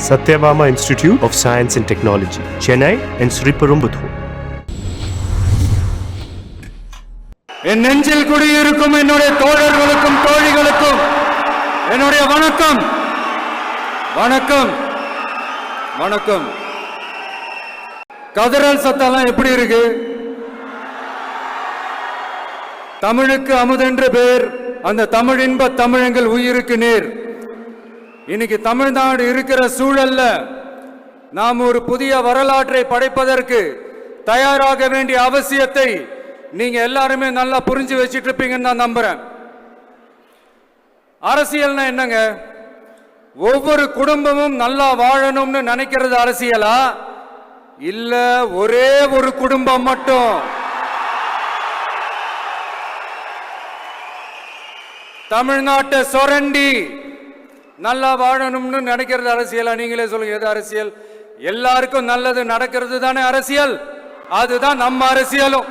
Satyabama Institute of Science and Technology, Chennai and Sriperumbudur. என் நெஞ்சில் குடியிருக்கும் என்னுடைய தோழர்களுக்கும் தோழிகளுக்கும் என்னுடைய வணக்கம் வணக்கம் வணக்கம். கதறல் சத்தம்லாம் எப்படி இருக்கு? தமிழுக்கு அமுதென்று பேர், அந்த தமிழ் இன்ப தமிழங்கள் உயிருக்கு நேர். இன்னைக்கு தமிழ்நாடு இருக்கிற சூழல்ல நாம் ஒரு புதிய வரலாற்றை படைப்பதற்கு தயாராக வேண்டிய அவசியத்தை நீங்க எல்லாருமே நல்லா புரிஞ்சு வச்சிட்டு இருப்பீங்கன்னு நான் நம்புறேன். அரசியல்னா என்னங்க? ஒவ்வொரு குடும்பமும் நல்லா வாழணும்னு நினைக்கிறது அரசியலா? இல்ல ஒரே ஒரு குடும்பம் மட்டும் தமிழ்நாட்டை சொரண்டி நல்லா வாழணும்னு நினைக்கிறது அரசியலா? நீங்களே சொல்லுங்க, எது அரசியல்? எல்லாருக்கும் நல்லது நடக்கிறது தானே அரசியல். அதுதான் நம்ம அரசியலும்.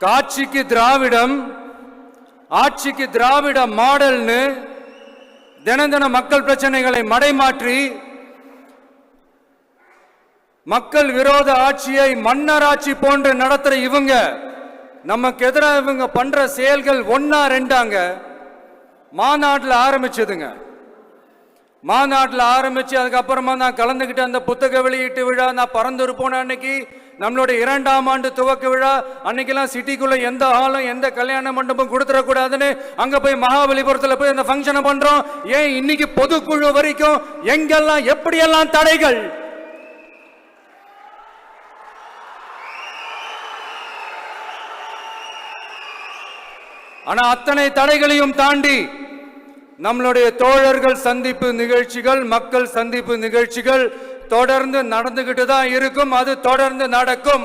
காட்சிக்கு திராவிடம், ஆட்சிக்கு திராவிட மாடல்னு தினம் தினம் மக்கள் பிரச்சனைகளை மடைமாற்றி மக்கள் விரோத ஆட்சியை மன்னராட்சி போன்று நடத்துற இவங்க, நமக்கு எதிராக இவங்க பண்ற செயல்கள் ஒன்னா ரெண்டாங்க. மாநாட்டில் ஆரம்பிச்சதுங்க. மாநாட்டில் ஆரம்பிச்சு அதுக்கப்புறமா நான் கலந்துக்கிட்ட அந்த புத்தக வெளியீட்டு விழா, நான் பறந்து போன அன்னைக்கு நம்மளுடைய 2ஆம் ஆண்டு துவக்க விழா அன்னைக்கெல்லாம் சிட்டிக்குள்ள எந்த ஹாலும் எந்த கல்யாண மண்டபம் கொடுத்துடக்கூடாதுன்னு அங்க போய் மகாபலிபுரத்தில் போய் அந்த ஃபங்க்ஷனை பண்றோம். ஏன் இன்னைக்கு பொதுக்குழு வரைக்கும் எங்கெல்லாம் எப்படியெல்லாம் தடைகள்? ஆனா அத்தனை தடைகளையும் தாண்டி நம்மளுடைய தோழர்கள் சந்திப்பு நிகழ்ச்சிகள், மக்கள் சந்திப்பு நிகழ்ச்சிகள் தொடர்ந்து நடந்துகிட்டு தான் இருக்கும். அது தொடர்ந்து நடக்கும்.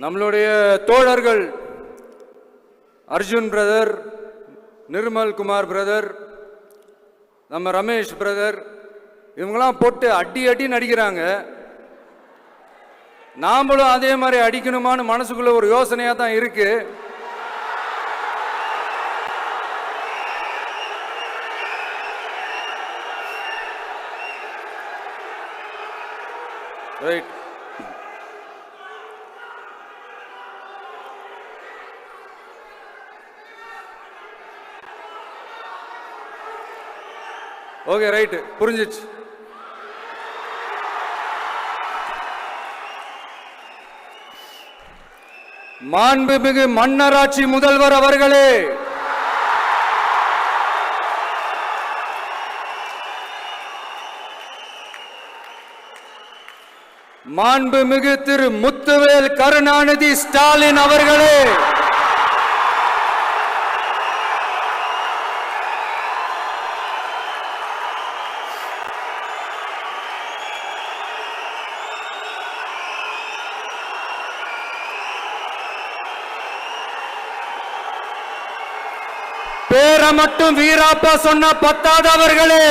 நம்மளுடைய தோழர்கள் அர்ஜுன் பிரதர், நிர்மல் குமார் பிரதர், நம்ம ரமேஷ் பிரதர், இவங்கெல்லாம் போட்டு அடி அடி நடிக்கிறாங்க. நாமளும் அதே மாதிரி அடிக்கணுமான்னு மனசுக்குள்ள ஒரு யோசனையா தான் இருக்கு. ரைட். ஓகே, ரைட், புரிஞ்சிச்சு. மாண்புமிகு மன்னராட்சி முதல்வர் அவர்களே, மாண்புமிகு திரு முத்துவேல் கருணாநிதி ஸ்டாலின் அவர்களே, பேரை மட்டும் வீராப்பா சொன்ன பத்தாதவர்களே,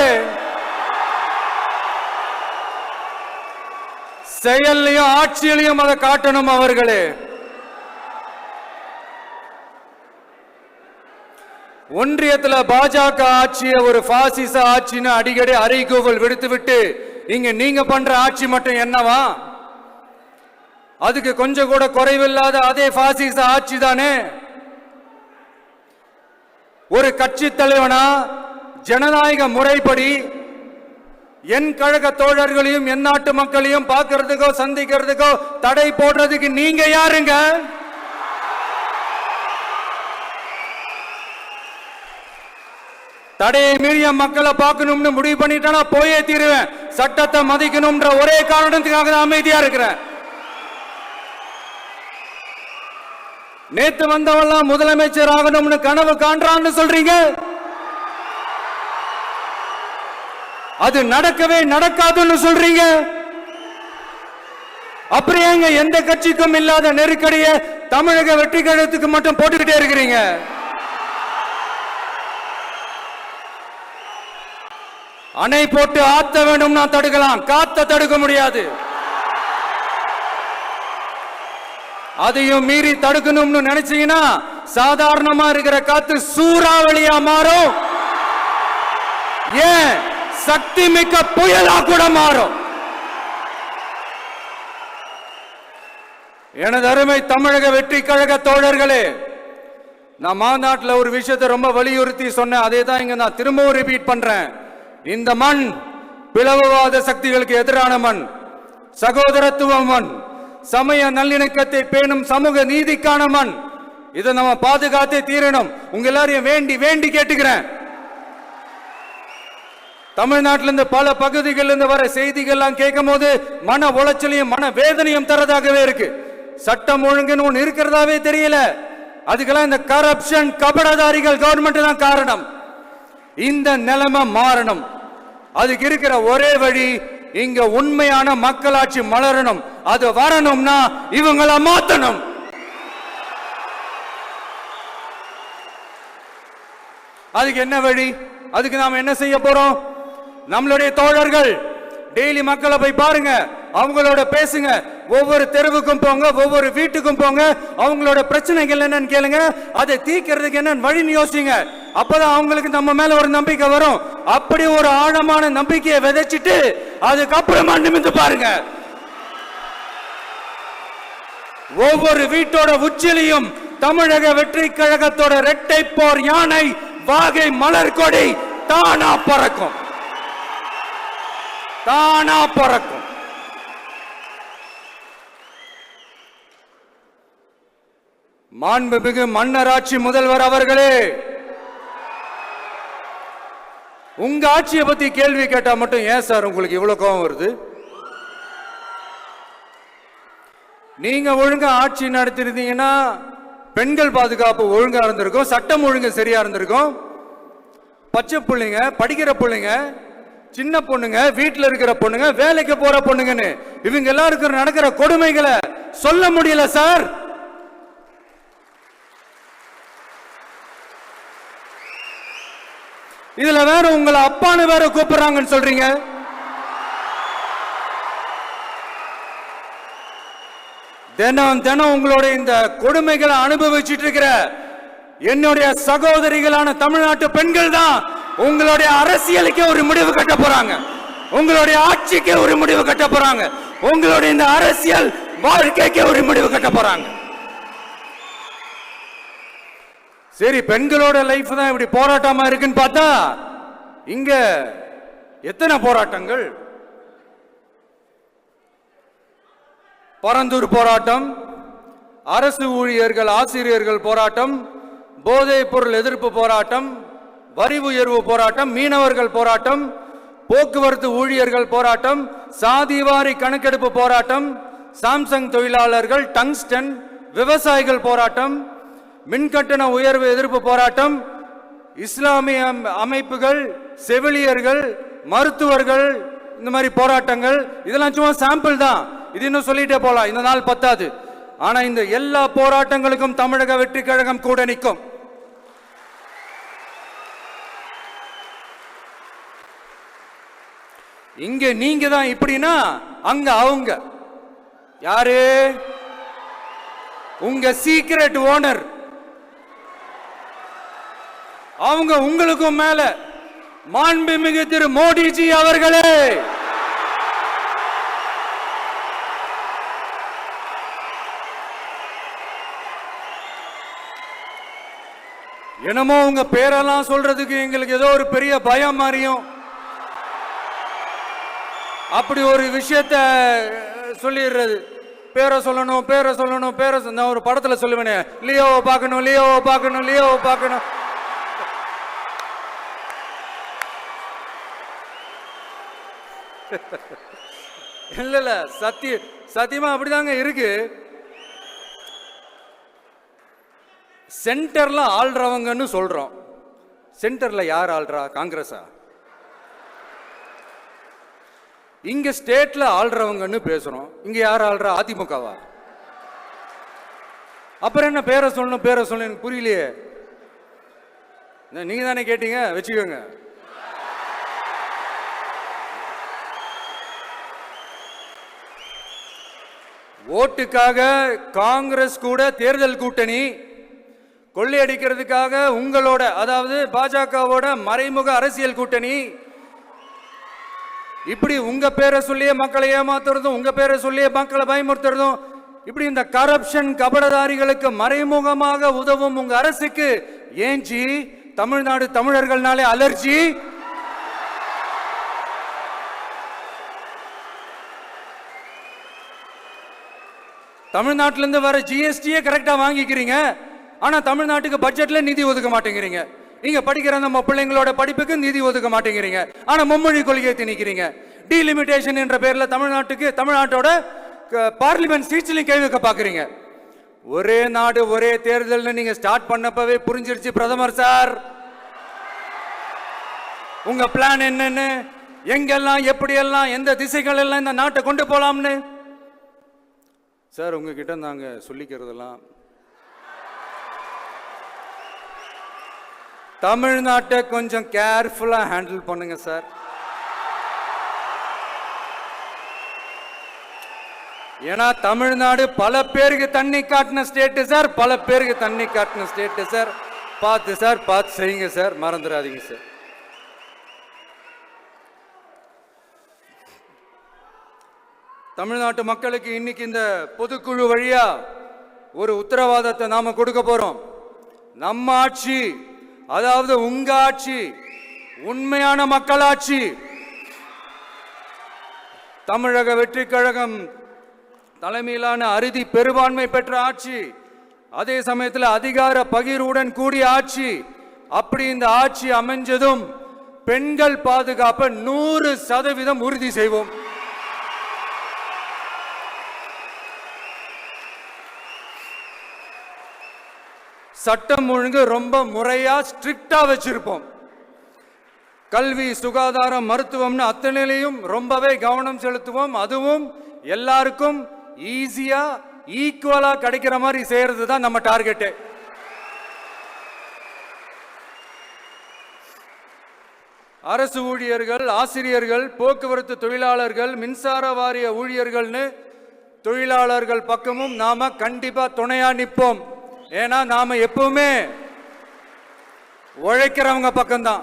செயல்லையும் ஆட்சியிலையும் அதை காட்டணும் அவர்களே. ஒன்றியத்தில் பாஜக ஆட்சியை ஒரு பாசிச ஆட்சின்னு அடிக்கடி அறைகூவல் விடுத்துவிட்டு இங்க நீங்க பண்ற ஆட்சி மட்டும் என்னவா? அதுக்கு கொஞ்சம் கூட குறைவில்லாத அதே பாசிச ஆட்சி தானே. ஒரு கட்சி தலைவனா ஜனநாயக முறைப்படி என் கழக தோழர்களையும் என் நாட்டு மக்களையும் பார்க்கறதுக்கோ சந்திக்கிறதுக்கோ தடை போடுறதுக்கு நீங்க யாருங்க? தடையை மீறிய மக்களை பார்க்கணும்னு முடிவு பண்ணிட்டா போயே தீருவேன். சட்டத்தை மதிக்கணும்ன்ற ஒரே காரணத்துக்காக தான் அமைதியா இருக்கிறேன். நேத்து வந்தவெல்லாம் முதலமைச்சர் ஆகணும்னு கனவு காண்றான்னு சொல்றீங்க. அது நடக்கவே நடக்காதுன்னு சொல்றீங்க. அப்புறம் ஏங்க எந்த கட்சிக்கும் இல்லாத நெருக்கடியை தமிழக வெற்றி கழகத்துக்கு மட்டும் போட்டுக்கிட்டே இருக்கிறீங்க? அணை போட்டு ஆத்த வேண்டும்னா தடுக்கலாம், காத்த தடுக்க முடியாது. அதையும் மீறி தடுக்கணும்னு நினைச்சீங்கன்னா சாதாரணமா இருக்கிற காத்து சூறாவளியா மாறும், ஏன் சக்தி மிக்க புயலா கூட மாறும். எனது அருமை தமிழக வெற்றி கழக தோழர்களே, நான் மாநாட்டில் ஒரு விஷயத்தை ரொம்ப வலியுறுத்தி சொன்னேன். அதே தான் இங்க நான் திரும்பவும் ரிப்பீட் பண்றேன். இந்த மண் பிளவுவாத சக்திகளுக்கு எதிரான மண், சகோதரத்துவ மண், சமய நல்லிணக்கத்தை பேணும் சமூக நீதிக்கான மண். இதை நம்ம பாதுகாத்தே தீரணும். உங்க எல்லாரையும் வேண்டி வேண்டி கேட்டுக்கிறேன். தமிழ்நாட்டிலிருந்து பல பகுதிகளிலிருந்து வர செய்திகள்லாம் கேட்கும் போது மன உளைச்சலையும் மன வேதனையும் தரதாகவே இருக்கு. சட்டம் ஒழுங்குன்னு ஒன்று இருக்கிறதாவே தெரியல. அதுக்கெல்லாம் இந்த கரப்ஷன் கபடதாரிகள் கவர்மெண்ட் தான் காரணம். இந்த நிலைமை மாறணும். அதுக்கு இருக்கிற ஒரே வழி, இங்க உண்மையான மக்களாட்சி மலரணும். அது வரணும்னா இவங்கள மாத்தணும். அதுக்கு என்ன வழி? அதுக்கு நாம என்ன செய்ய போறோம்? நம்மளுடைய தோழர்கள் டெய்லி மக்களை போய் பாருங்க, அவங்களோட பேசுங்க, ஒவ்வொரு தெருவுக்கும் போங்க, ஒவ்வொரு வீட்டுக்கும் போங்க, அவங்களோட பிரச்சனைகள் என்னன்னு கேளுங்க, அதை தீர்க்கிறதுக்கு என்ன வழின்னு யோசிங்க. அப்பதான் அவங்களுக்கு நம்ம மேல ஒரு நம்பிக்கை வரும். அப்படி ஒரு ஆழமான நம்பிக்கையை விதைச்சிட்டு அதுக்கப்புறமா நிமிந்து பாருங்க. ஒவ்வொரு வீட்டோட உச்சிலையும் தமிழக வெற்றி கழகத்தோட இரட்டை போர் யானை வாகை மலர் கொடி தானா பறக்கும், தானா பறக்கும். மாண்புமிகு மன்னராட்சி முதல்வர் அவர்களே, உங்க ஆட்சியை பத்தி கேள்வி கேட்டா மட்டும் ஏன் சார் உங்களுக்கு இவ்வளவு கோபம் வருது? நீங்க ஒழுங்கா ஆட்சி நடத்திருந்தீங்கன்னா பெண்கள் பாதுகாப்பு ஒழுங்கா இருந்திருக்கும், சட்டம் ஒழுங்கு சரியா இருந்திருக்கும். பச்சை பிள்ளைங்க, படிக்கிற பிள்ளைங்க, சின்ன பொண்ணுங்க, வீட்டுல இருக்கிற பொண்ணுங்க, வேலைக்கு போற பொண்ணுங்கன்னு இவங்க எல்லாருக்கும் நடக்கிற கொடுமைகளை சொல்ல முடியல சார். இதுல வேற உங்களை அப்பான்னு வேற கூப்பிடுறாங்கன்னு சொல்றீங்க. தினம் தினம் உங்களுடைய இந்த கொடுமைகளை அனுபவிச்சுட்டு இருக்கிற என்னுடைய சகோதரிகளான தமிழ்நாட்டு பெண்கள் தான் உங்களுடைய அரசியலுக்கு ஒரு முடிவு கட்ட போறாங்க, உங்களுடைய ஆட்சிக்கு ஒரு முடிவு கட்ட போறாங்க, உங்களுடைய இந்த அரசியல் வாழ்க்கைக்கு ஒரு முடிவு கட்ட போறாங்க. சரி, பெண்களோட லைஃப் தான் இப்படி போராட்டமா இருக்குன்னு பார்த்தா இங்க எத்தனை போராட்டங்கள்? பரந்தூர் போராட்டம், அரசு ஊழியர்கள் ஆசிரியர்கள் போராட்டம், போதைப் பொருள் எதிர்ப்பு போராட்டம், வரி உயர்வு போராட்டம், மீனவர்கள் போராட்டம், போக்குவரத்து ஊழியர்கள் போராட்டம், சாதிவாரி கணக்கெடுப்பு போராட்டம், சாம்சங் தொழிலாளர்கள், டங்ஸ்டன், விவசாயிகள் போராட்டம், மின்கட்டண உயர்வு எதிர்ப்பு போராட்டம், இஸ்லாமிய அமைப்புகள், செவிலியர்கள், மருத்துவர்கள், இந்த மாதிரி போராட்டங்கள். இதெல்லாம் சும்மா சாம்பிள் தான். இது இன்னும் சொல்லிட்டே போலாம், இந்த நாள் பத்தாது. ஆனா இந்த எல்லா போராட்டங்களுக்கும் தமிழக வெற்றி கழகம் கூட நிற்கும். இங்க நீங்க தான் இப்படின்னா அங்க அவங்க யாரு? உங்க சீக்ரெட் ஓனர். அவங்க உங்களுக்கும் மேல மாண்புமிகு திரு மோடிஜி அவர்களே, என்னமோ உங்க பேரெல்லாம் சொல்றதுக்கு எங்களுக்கு ஏதோ ஒரு பெரிய பயம் மாதிரியும் அப்படி ஒரு விஷயத்த சொல்லிடுறது. பேரை சொல்லணும், பேரை சொல்லணும், பேரை நான் ஒரு படத்துல சொல்லுவேனே, லியோவை பார்க்கணும், லியோவை பார்க்கணும், லியோவை பார்க்கணும். இல்ல இல்ல, சத்தியமா அப்படிதாங்க இருக்கு. சென்டர்ல ஆள்றவங்கன்னு சொல்றோம். சென்டர்ல யார் ஆள்றா? காங்கிரஸா? இங்க ஸ்டேட்ல ஆள்றவங்கன்னு பேசுறோம். இங்க யார் ஆள்றா? அதிமுகவா? அப்புறம் என்ன பேரை சொல்லணும், பேரை சொல்லணும்? எனக்கு புரியலையே. நீங்க தானே கேட்டீங்க, வச்சுக்கோங்க. ஓட்டுக்காக காங்கிரஸ் கூட தேர்தல் கூட்டணி, கொள்ளையடிக்கிறதுக்காக உங்களோட அதாவது பாஜகவோட மறைமுக அரசியல் கூட்டணி, இப்படி உங்க பேரை சொல்லியே மக்களை ஏமாத்துறதும் உங்க பேரை சொல்லியே மக்களை பயமுறுத்துறதும், இப்படி இந்த கரப்ஷன் கபடதாரிகளுக்கு மறைமுகமாக உதவும் உங்க அரசுக்கு ஏஞ்சி தமிழ்நாடு தமிழர்கள்னாலே அலர்ஜி. தமிழ்நாட்டில இருந்து வர ஜிஎஸ்டியே கரெக்டா வாங்கிக்கிறீங்க, ஆனா தமிழ்நாட்டுக்கு பட்ஜெட்ல நிதி ஒதுக்க மாட்டேங்கிறீங்க. இங்க படிக்கிற நம்ம பிள்ளைங்களோட படிப்புக்கு நிதி ஒதுக்க மாட்டேங்கிறீங்க, ஆனா மும்மொழி கொள்கையை திணிக்கிறீங்க. டீலிமிட்டேஷன் என்ற பேர்ல தமிழ்நாட்டோட பார்லிமெண்ட் சீட்ஸ்லயும் கை வைக்க பாக்குறீங்க. ஒரே நாடு ஒரே தேர்தல் நீங்க ஸ்டார்ட் பண்ணப்பவே புரிஞ்சிருச்சு பிரதமர் சார் உங்க பிளான் என்னன்னு, எங்கெல்லாம் எப்படியெல்லாம் எந்த திசைகள் எல்லாம் இந்த நாட்டை கொண்டு போலாம்னு. சார் உங்ககிட்ட நாங்க சொல்லிக்கிறதெல்லாம் தமிழ்நாட்டை கொஞ்சம் கேர்ஃபுல்லா ஹேண்டில் பண்ணுங்க சார். ஏன்னா தமிழ்நாடு பல பேருக்கு தண்ணி காட்டின ஸ்டேட் சார், பல பேருக்கு தண்ணி காட்டின ஸ்டேட் சார். பார்த்து செய்யுங்க சார், மறந்துடாதீங்க சார். தமிழ்நாட்டு மக்களுக்கு இன்னைக்கு இந்த பொதுக்குழு வழியா ஒரு உத்தரவாதத்தை நாம கொடுக்க போறோம். நம்ம ஆட்சி, அதாவது உங்க ஆட்சி, உண்மையான மக்களாட்சி, தமிழக வெற்றி கழகம் தலைமையிலான அறுதி பெரும்பான்மை பெற்ற ஆட்சி, அதே சமயத்தில் அதிகார பகிர்வுடன் கூடிய ஆட்சி. அப்படி இந்த ஆட்சி அமைஞ்சதும் பெண்கள் பாதுகாப்பை 100% உறுதி செய்வோம். சட்டம் ஒழுங்கு ரொம்ப முறையா ஸ்ட்ரிக்டா வச்சிருப்போம். கல்வி, சுகாதாரம், மருத்துவம்னு அத்தனையிலையும் ரொம்பவே கவனம் செலுத்துவோம். அதுவும் எல்லாருக்கும் ஈஸியா ஈக்குவலா கிடைக்கிற மாதிரி செய்யறது தான் நம்ம டார்கெட். அரசு ஊழியர்கள், ஆசிரியர்கள், போக்குவரத்து தொழிலாளர்கள், மின்சார வாரிய ஊழியர்கள்னு தொழிலாளர்கள் பக்கமும் நாம கண்டிப்பா துணையா நிற்போம். ஏன்னா நாம எப்பவுமே உழைக்கிறவங்க பக்கம்தான்.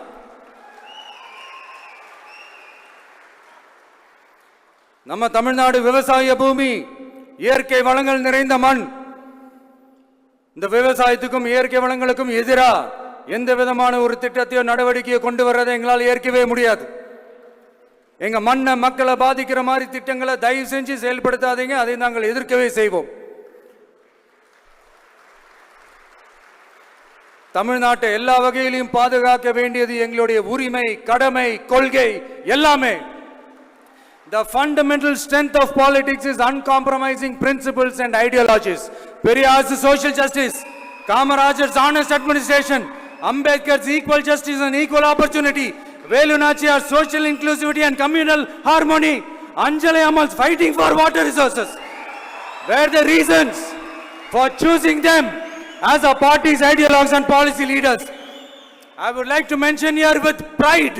நம்ம தமிழ்நாடு விவசாய பூமி, இயற்கை வளங்கள் நிறைந்த மண். இந்த விவசாயத்துக்கும் இயற்கை வளங்களுக்கும் எதிரா எந்த விதமான ஒரு திட்டத்தையோ நடவடிக்கையோ கொண்டு வர்றதை எங்களால் ஏற்கவே முடியாது. எங்க மண்ணை மக்களை பாதிக்கிற மாதிரி திட்டங்களை தயவு செஞ்சு செயல்படுத்தாதீங்க, அதை நாங்கள் எதிர்க்கவே செய்வோம். தமிழ்நாட்டை எல்லா வகையிலும் பாதுகாக்க வேண்டியது எங்களுடைய உரிமை, கடமை, கொள்கை எல்லாமே. The fundamental strength of politics is uncompromising principles and ideologies. Periyar's social justice, Kamarajar's honest administration, Ambedkar's equal justice and equal opportunity, Velu Nachiyar's social inclusivity and communal harmony, Anjali Ammal's fighting for water resources were the reasons for choosing them as our party's ideologues and policy leaders. I would like to mention here with pride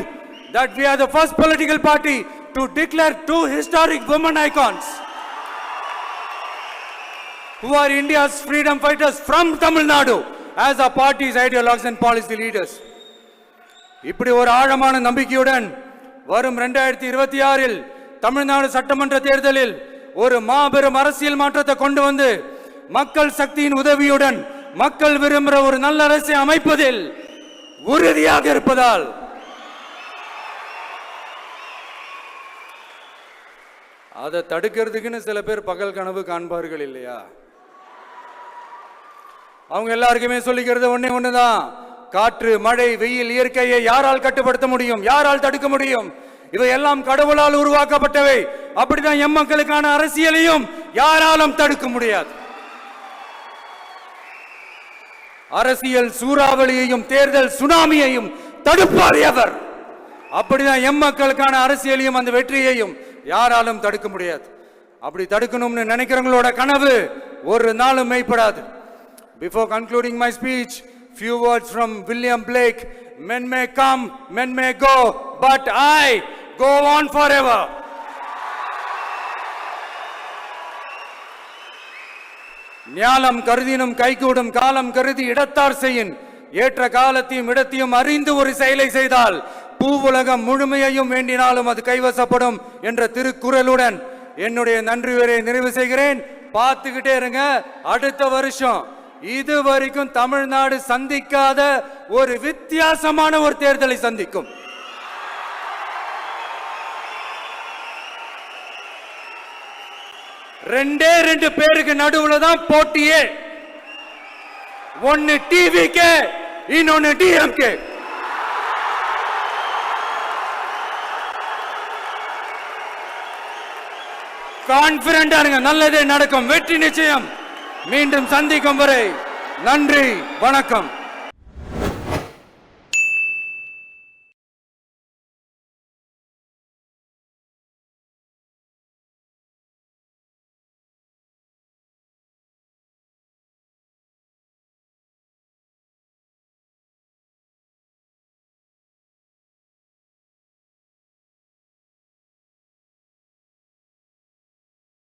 that we are the first political party to declare 2 historic women icons who are India's freedom fighters from Tamil Nadu as our party's ideologues and policy leaders. இப்படி ஒரு ஆழமான நம்பிக்கையுடன் வரும் 2026 தமிழ்நாடு சட்டமன்ற தேர்தலில் ஒரு மாபெரும் அரசியல் மாற்றத்தை கொண்டு வந்து மக்கள் சக்தியின் உதவியுடன் மக்கள் விரும்புகிற ஒரு நல்ல அரசை அமைப்பதில் உறுதியாக இருப்பதால் அதை தடுக்கிறதுக்குன்னு சில பேர் பகல் கனவு காண்பார்கள் இல்லையா? அவங்க எல்லாருக்குமே சொல்லிக்கிறது ஒண்ணுதான், காற்று, மழை, வெயில், இயற்கையை யாரால் கட்டுப்படுத்த முடியும், யாரால் தடுக்க முடியும்? இவை எல்லாம் கடவுளால் உருவாக்கப்பட்டவை. அப்படிதான் எம் மக்களுக்கான அரசியலையும் யாராலும் தடுக்க முடியாது. அரசியல் சூறாவளியையும் தேர்தல் சுனாமியையும் தடுப்பார் எவர். அப்படிதான் எம் மக்களுக்கான அரசியலையும் அந்த வெற்றியையும் யாராலும் தடுக்க முடியாது. அப்படி தடுக்கணும்னு நினைக்கிறவங்களோட கனவு ஒரு நாளும் மெய்ப்படாது. Before concluding my speech, few words from William Blake. Men may come, men may go, but I go on forever. ஞாலம் கருதினும் கைகூடும் காலம் கருதி இடத்தார் செய்யின் ஏற்ற காலத்தையும் இடத்தையும் அறிந்து ஒரு செயலை செய்தால் பூவுலகம் முழுமையையும் வேண்டினாலும் அது கைவசப்படும் என்ற திருக்குறளுடன் என்னுடைய நன்றி உரையை நிறைவு செய்கிறேன். பார்த்துக்கிட்டே இருங்க. அடுத்த வருஷம் இதுவரைக்கும் தமிழ்நாடு சந்திக்காத ஒரு வித்தியாசமான ஒரு தேர்தலை சந்திக்கும். ரெண்டே ரெண்டு பேருக்கு நடுவுல தான் போட்டியே. ஒன்னு டிவிகே, இன்னொன்னு டிஎம்கே. கான்பிடண்டா இருங்க, நல்லதே நடக்கும், வெற்றி நிச்சயம். மீண்டும் சந்திக்கும் வரை நன்றி, வணக்கம்.